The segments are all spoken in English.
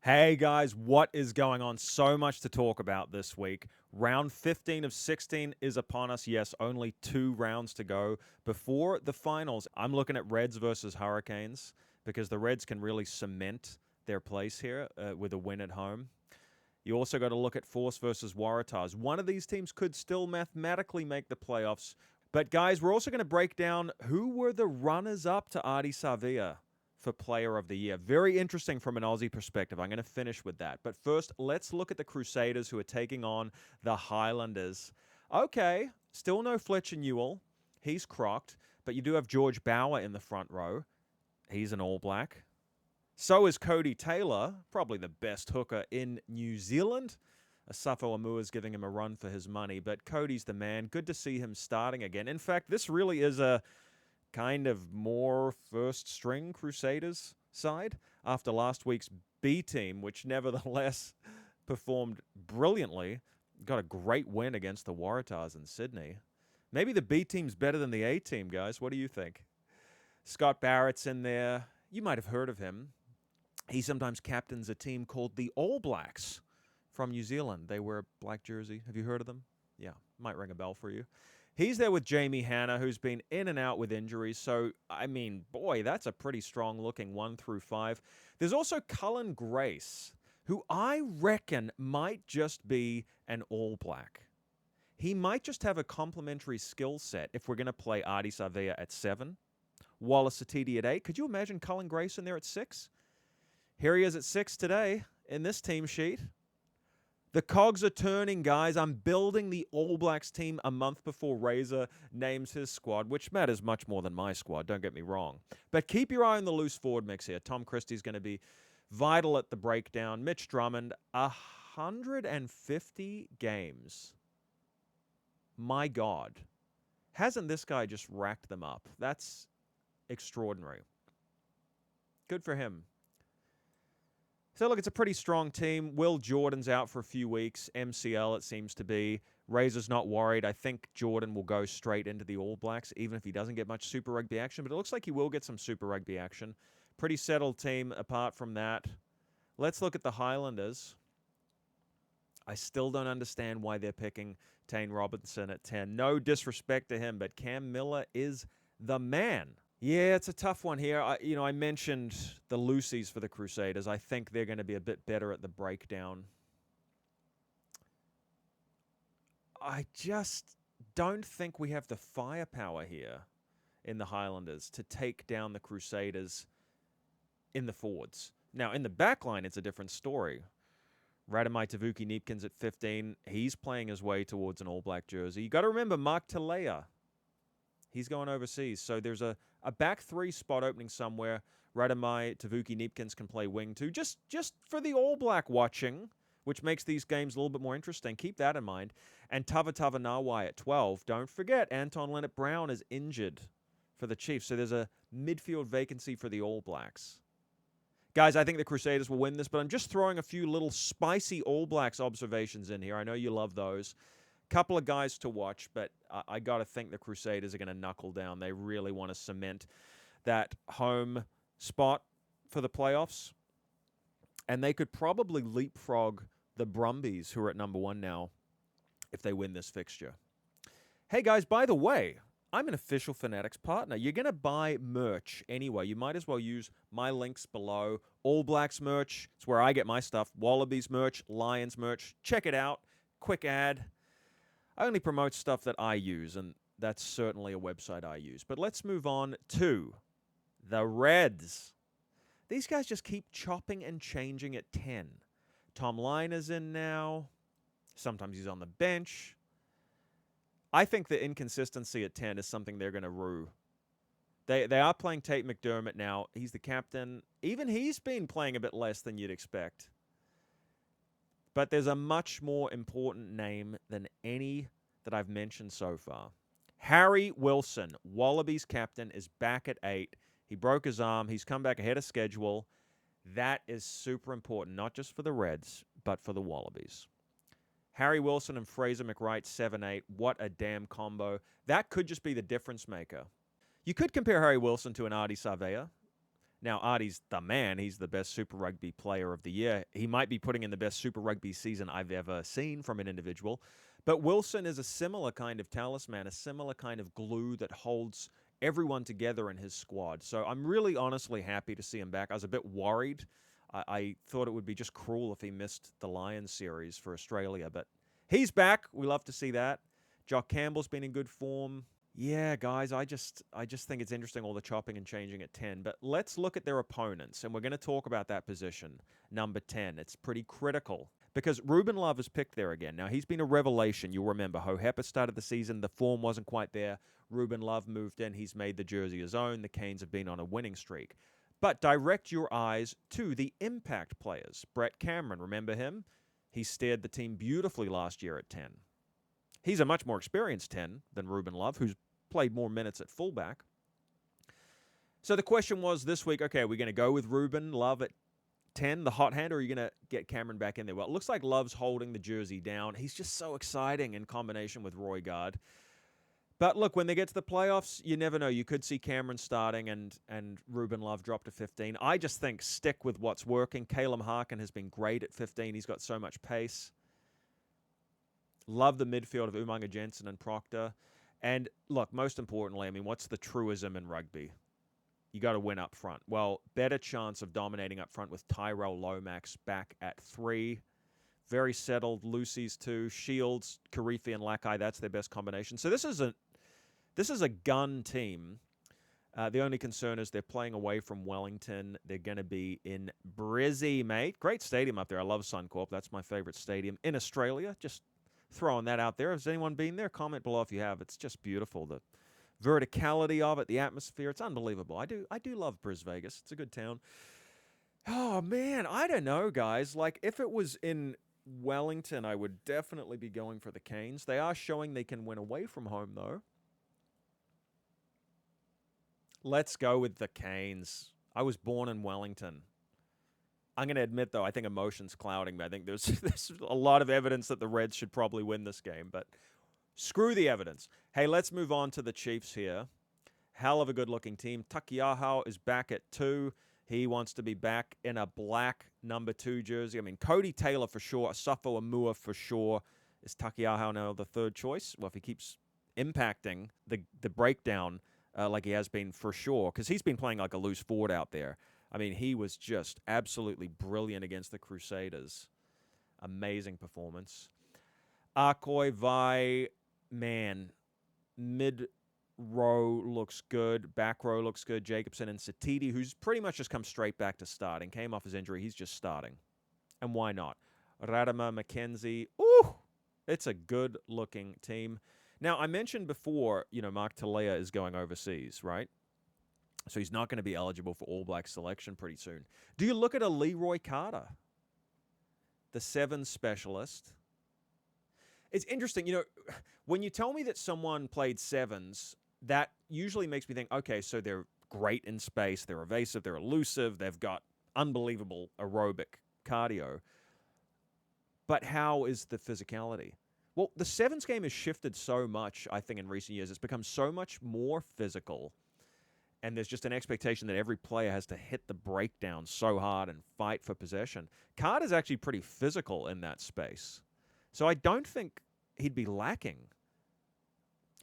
Hey guys, what is going on? So much to talk about this week. Round 15 of 16 is upon us. Yes, only 2 rounds to go before the finals. I'm looking at Reds versus Hurricanes because the Reds can really cement their place here with a win at home. You also got to look at Force versus Waratahs. One of these teams could still mathematically make the playoffs. But guys, we're also going to break down who were the runners-up to Ardie Savea for Player of the Year. Very interesting from an Aussie perspective. I'm going to finish with that. But first, let's look at the Crusaders who are taking on the Highlanders. Okay, still no Fletcher Newell. He's crocked. But you do have George Bower in the front row. He's an All Black. So is Cody Taylor, probably the best hooker in New Zealand. Asafo Amua's giving him a run for his money, but Cody's the man. Good to see him starting again. In fact, this really is a kind of more first-string Crusaders side after last week's B team, which nevertheless performed brilliantly. Got a great win against the Waratahs in Sydney. Maybe the B team's better than the A team, guys. What do you think? Scott Barrett's in there. You might have heard of him. He sometimes captains a team called the All Blacks from New Zealand. They wear a black jersey. Have you heard of them? Yeah, might ring a bell for you. He's there with Jamie Hanna, who's been in and out with injuries. So, I mean, boy, that's a pretty strong-looking 1 through 5. There's also Cullen Grace, who I reckon might just be an All Black. He might just have a complementary skill set if we're going to play Ardie Savea at 7, Wallace Satiti at 8. Could you imagine Cullen Grace in there at 6? Here he is at 6 today in this team sheet. The cogs are turning, guys. I'm building the All Blacks team a month before Razor names his squad, which matters much more than my squad, don't get me wrong. But keep your eye on the loose forward mix here. Tom Christie's going to be vital at the breakdown. Mitch Drummond, 150 games. My God. Hasn't this guy just racked them up? That's extraordinary. Good for him. So, look, it's a pretty strong team. Will Jordan's out for a few weeks. MCL, it seems to be. Razor's not worried. I think Jordan will go straight into the All Blacks, even if he doesn't get much Super Rugby action. But it looks like he will get some Super Rugby action. Pretty settled team apart from that. Let's look at the Highlanders. I still don't understand why they're picking Tane Robinson at 10. No disrespect to him, but Cam Miller is the man. Yeah, it's a tough one here. I mentioned the Lucies for the Crusaders. I think they're going to be a bit better at the breakdown. I just don't think we have the firepower here in the Highlanders to take down the Crusaders in the forwards. Now, in the back line, it's a different story. Radamai Tavuki Neepkins at 15. He's playing his way towards an All Black jersey. You got to remember Mark Talea. He's going overseas. So there's a back 3 spot opening somewhere. Radamai Tavuki Neepkins can play wing too. Just for the All Black watching, which makes these games a little bit more interesting. Keep that in mind. And Tavatava Nawai at 12. Don't forget, Anton Leonard-Brown is injured for the Chiefs. So there's a midfield vacancy for the All Blacks. Guys, I think the Crusaders will win this, but I'm just throwing a few little spicy All Blacks observations in here. I know you love those. Couple of guys to watch, but I got to think the Crusaders are going to knuckle down. They really want to cement that home spot for the playoffs. And they could probably leapfrog the Brumbies, who are at number 1 now, if they win this fixture. Hey, guys, by the way, I'm an official Fanatics partner. You're going to buy merch anyway. You might as well use my links below. All Blacks merch. It's where I get my stuff. Wallabies merch, Lions merch. Check it out. Quick ad. I only promote stuff that I use, and that's certainly a website I use. But let's move on to the Reds. These guys just keep chopping and changing at 10. Tom Liner's in now. Sometimes he's on the bench. I think the inconsistency at 10 is something they're going to rue. They are playing Tate McDermott now. He's the captain. Even he's been playing a bit less than you'd expect. But there's a much more important name than any that I've mentioned so far. Harry Wilson, Wallabies captain, is back at 8. He broke his arm. He's come back ahead of schedule. That is super important, not just for the Reds, but for the Wallabies. Harry Wilson and Fraser McWright, 7-8. What a damn combo. That could just be the difference maker. You could compare Harry Wilson to an Ardie Savea. Now, Ardie's the man. He's the best Super Rugby player of the year. He might be putting in the best Super Rugby season I've ever seen from an individual. But Wilson is a similar kind of talisman, a similar kind of glue that holds everyone together in his squad. So I'm really honestly happy to see him back. I was a bit worried. I thought it would be just cruel if he missed the Lions series for Australia. But he's back. We love to see that. Jock Campbell's been in good form. Yeah, guys, I just think it's interesting all the chopping and changing at 10. But let's look at their opponents, and we're going to talk about that position, number 10. It's pretty critical because Ruben Love is picked there again. Now, he's been a revelation. You'll remember Hohepa started the season. The form wasn't quite there. Ruben Love moved in. He's made the jersey his own. The Canes have been on a winning streak. But direct your eyes to the impact players. Brett Cameron, remember him? He steered the team beautifully last year at 10. He's a much more experienced 10 than Ruben Love, who's played more minutes at fullback. So the question was this week, okay, are we going to go with Ruben Love at 10, the hot hand, or are you going to get Cameron back in there? Well, it looks like Love's holding the jersey down. He's just so exciting in combination with Roy Gard. But look, when they get to the playoffs, you never know. You could see Cameron starting and Ruben Love drop to 15. I just think stick with what's working. Calum Harkin has been great at 15. He's got so much pace. Love the midfield of Umaga Jensen and Proctor. And look, most importantly, I mean, what's the truism in rugby? You got to win up front. Well, better chance of dominating up front with Tyrell Lomax back at 3. Very settled. Lucy's 2. Shields, Karifi, and Lakai, that's their best combination. So this is a gun team. The only concern is they're playing away from Wellington. They're going to be in Brizzy, mate. Great stadium up there. I love Suncorp. That's my favorite stadium in Australia. Just throwing that out there. Has anyone been there? Comment below if you have. It's just beautiful. The verticality of it, the atmosphere, it's unbelievable. I do love Bris Vegas. It's a good town. Oh, man, I don't know, guys. Like, if it was in Wellington, I would definitely be going for the Canes. They are showing they can win away from home, though. Let's go with the Canes. I was born in Wellington. I'm going to admit, though, I think emotion's clouding me. I think there's a lot of evidence that the Reds should probably win this game, but screw the evidence. Hey, let's move on to the Chiefs here. Hell of a good-looking team. Takiahau is back at 2. He wants to be back in a black number 2 jersey. I mean, Cody Taylor for sure. Asafo Amua for sure. Is Takiahau now the third choice? Well, if he keeps impacting the breakdown like he has been for sure, because he's been playing like a loose forward out there. I mean, he was just absolutely brilliant against the Crusaders. Amazing performance. Akoi Vai, man, mid-row looks good. Back row looks good. Jacobson and Satidi, who's pretty much just come straight back to starting. Came off his injury. He's just starting. And why not? Radama McKenzie. Ooh, it's a good-looking team. Now, I mentioned before, Mark Talea is going overseas, right? So he's not going to be eligible for All Blacks selection pretty soon. Do you look at a Leroy Carter, the 7 specialist? It's interesting, when you tell me that someone played 7s, that usually makes me think, okay, so they're great in space, they're evasive, they're elusive, they've got unbelievable aerobic cardio. But how is the physicality? Well, the 7s game has shifted so much, I think, in recent years. It's become so much more physical. And there's just an expectation that every player has to hit the breakdown so hard and fight for possession. Carter's actually pretty physical in that space. So I don't think he'd be lacking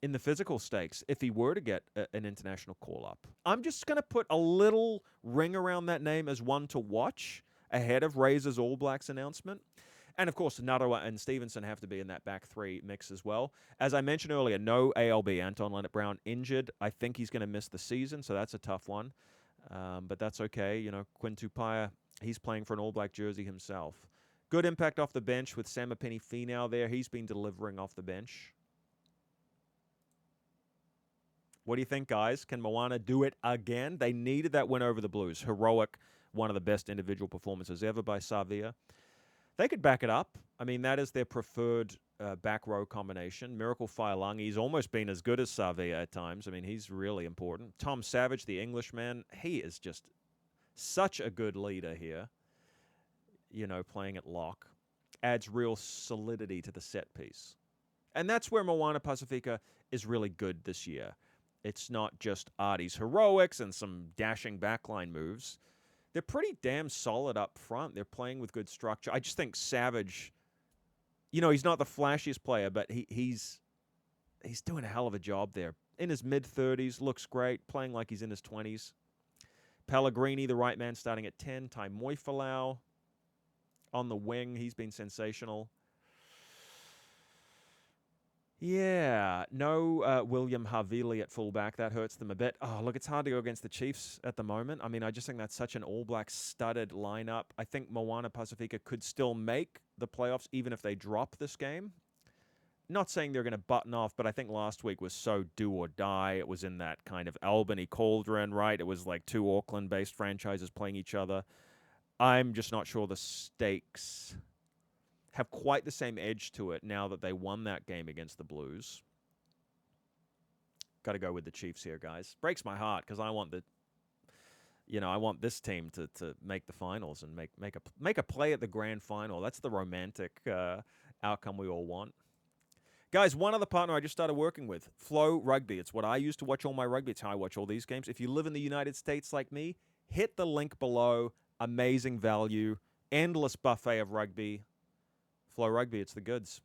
in the physical stakes if he were to get an international call-up. I'm just going to put a little ring around that name as one to watch ahead of Razor's All Blacks announcement. And, of course, Narawa and Stevenson have to be in that back 3 mix as well. As I mentioned earlier, no ALB. Anton Leonard-Brown injured. I think he's going to miss the season, so that's a tough one. But that's okay. Quinn Tupaia, he's playing for an All Black jersey himself. Good impact off the bench with Samapeni Finau there. He's been delivering off the bench. What do you think, guys? Can Moana do it again? They needed that win over the Blues. Heroic, one of the best individual performances ever by Savea. They could back it up. I mean, that is their preferred back row combination. Miracle Failangi's almost been as good as Savea at times. I mean, he's really important. Tom Savage, the Englishman, he is just such a good leader here. Playing at lock. Adds real solidity to the set piece. And that's where Moana Pasifika is really good this year. It's not just Ardie's heroics and some dashing backline moves. They're pretty damn solid up front. They're playing with good structure. I just think Savage, he's not the flashiest player, but he's doing a hell of a job there. In his mid-30s, looks great, playing like he's in his 20s. Pellegrini, the right man, starting at 10. Tai Moifalau on the wing. He's been sensational. Yeah, no William Havili at fullback. That hurts them a bit. Oh, look, it's hard to go against the Chiefs at the moment. I mean, I just think that's such an All Black studded lineup. I think Moana Pasifika could still make the playoffs even if they drop this game. Not saying they're going to button off, but I think last week was so do or die. It was in that kind of Albany cauldron, right? It was like two Auckland-based franchises playing each other. I'm just not sure the stakes have quite the same edge to it now that they won that game against the Blues. Got to go with the Chiefs here, guys. Breaks my heart because I want I want this team to make the finals and make a play at the grand final. That's the romantic outcome we all want. Guys, one other partner I just started working with, Flow Rugby. It's what I use to watch all my rugby. It's how I watch all these games. If you live in the United States like me, hit the link below. Amazing value. Endless buffet of rugby. Flow Rugby, it's the goods.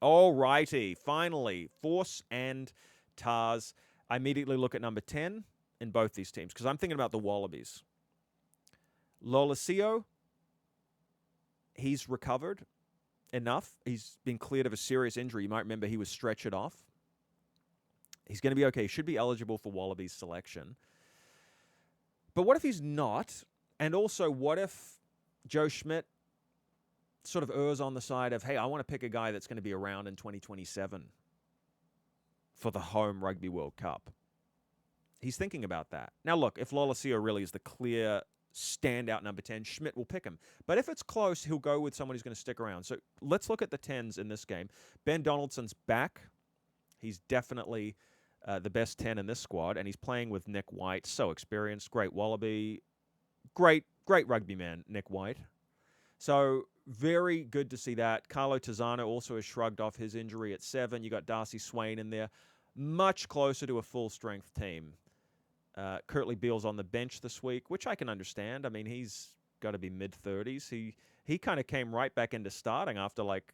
All righty. Finally, Force and Tars. I immediately look at number 10 in both these teams because I'm thinking about the Wallabies. Lolesio, he's recovered enough. He's been cleared of a serious injury. You might remember he was stretchered off. He's going to be okay. He should be eligible for Wallabies selection. But what if he's not? And also, what if Joe Schmidt sort of errs on the side of, hey, I want to pick a guy that's going to be around in 2027 for the home Rugby World Cup? He's thinking about that. Now, look, if Lolesio really is the clear standout number 10, Schmidt will pick him. But if it's close, he'll go with someone who's going to stick around. So let's look at the 10s in this game. Ben Donaldson's back. He's definitely the best 10 in this squad, and he's playing with Nick White. So experienced, great Wallaby. Great rugby man, Nick White. So very good to see that. Carlo Tizzano also has shrugged off his injury at 7. You got Darcy Swain in there. Much closer to a full-strength team. Kurtley Beale's on the bench this week, which I can understand. I mean, he's got to be mid-30s. He kind of came right back into starting after like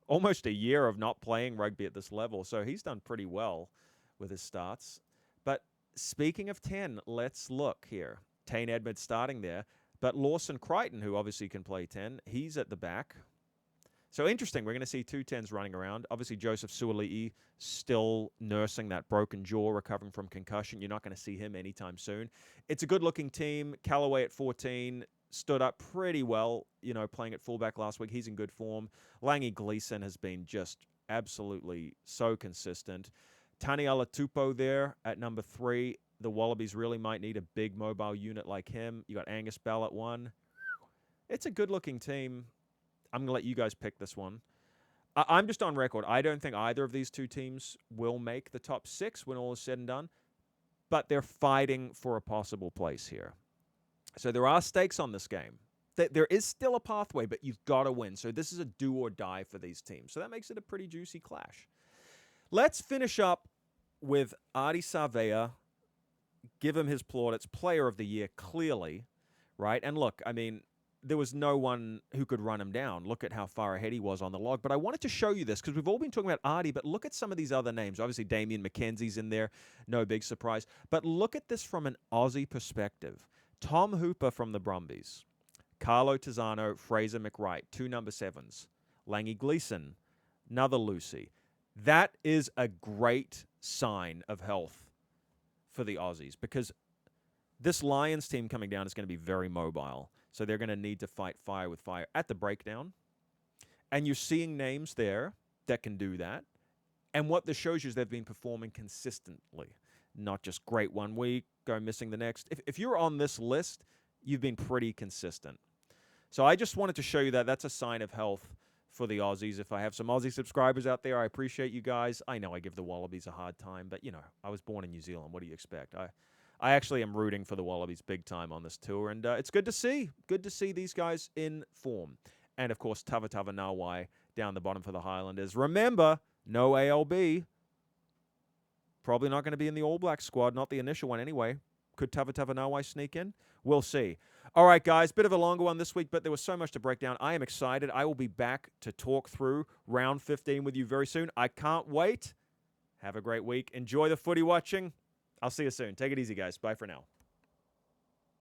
almost a year of not playing rugby at this level. So he's done pretty well with his starts. But speaking of 10, let's look here. Tane Edmonds starting there. But Lawson Crichton, who obviously can play 10, he's at the back. So interesting. We're going to see two 10s running around. Obviously, Joseph Suali'i still nursing that broken jaw, recovering from concussion. You're not going to see him anytime soon. It's a good-looking team. Callaway at 14 stood up pretty well, playing at fullback last week. He's in good form. Langi Gleeson has been just absolutely so consistent. Taniela Tupou there at number 3. The Wallabies really might need a big mobile unit like him. You got Angus Bell at 1. It's a good-looking team. I'm going to let you guys pick this one. I'm just on record. I don't think either of these two teams will make the top 6 when all is said and done, but they're fighting for a possible place here. So there are stakes on this game. There is still a pathway, but you've got to win. So this is a do or die for these teams. So that makes it a pretty juicy clash. Let's finish up with Ardie Savea. Give him his plaudits. Player of the year, clearly, right? And look, I mean, there was no one who could run him down. Look at how far ahead he was on the log. But I wanted to show you this because we've all been talking about Ardie, but look at some of these other names. Obviously, Damien McKenzie's in there. No big surprise. But look at this from an Aussie perspective. Tom Hooper from the Brumbies. Carlo Tizzano, Fraser McWright, 2 number 7s. Langi Gleeson, another Lucy. That is a great sign of health for the Aussies because this Lions team coming down is going to be very mobile. So they're going to need to fight fire with fire at the breakdown. And you're seeing names there that can do that. And what this shows you is they've been performing consistently. Not just great one week, go missing the next. If you're on this list, you've been pretty consistent. So I just wanted to show you that that's a sign of health for the Aussies. If I have some Aussie subscribers out there, I appreciate you guys. I know I give the Wallabies a hard time, but, I was born in New Zealand. What do you expect? I actually am rooting for the Wallabies big time on this tour, and it's good to see. Good to see these guys in form. And, of course, Tavatava Nawai down the bottom for the Highlanders. Remember, no ALB. probably not going to be in the All Blacks squad, not the initial one anyway. Could Tavatavanawai sneak in? We'll see. All right, guys, bit of a longer one this week, but there was so much to break down. I am excited. I will be back to talk through round 15 with you very soon. I can't wait. Have a great week. Enjoy the footy watching. I'll see you soon. Take it easy, guys. Bye for now.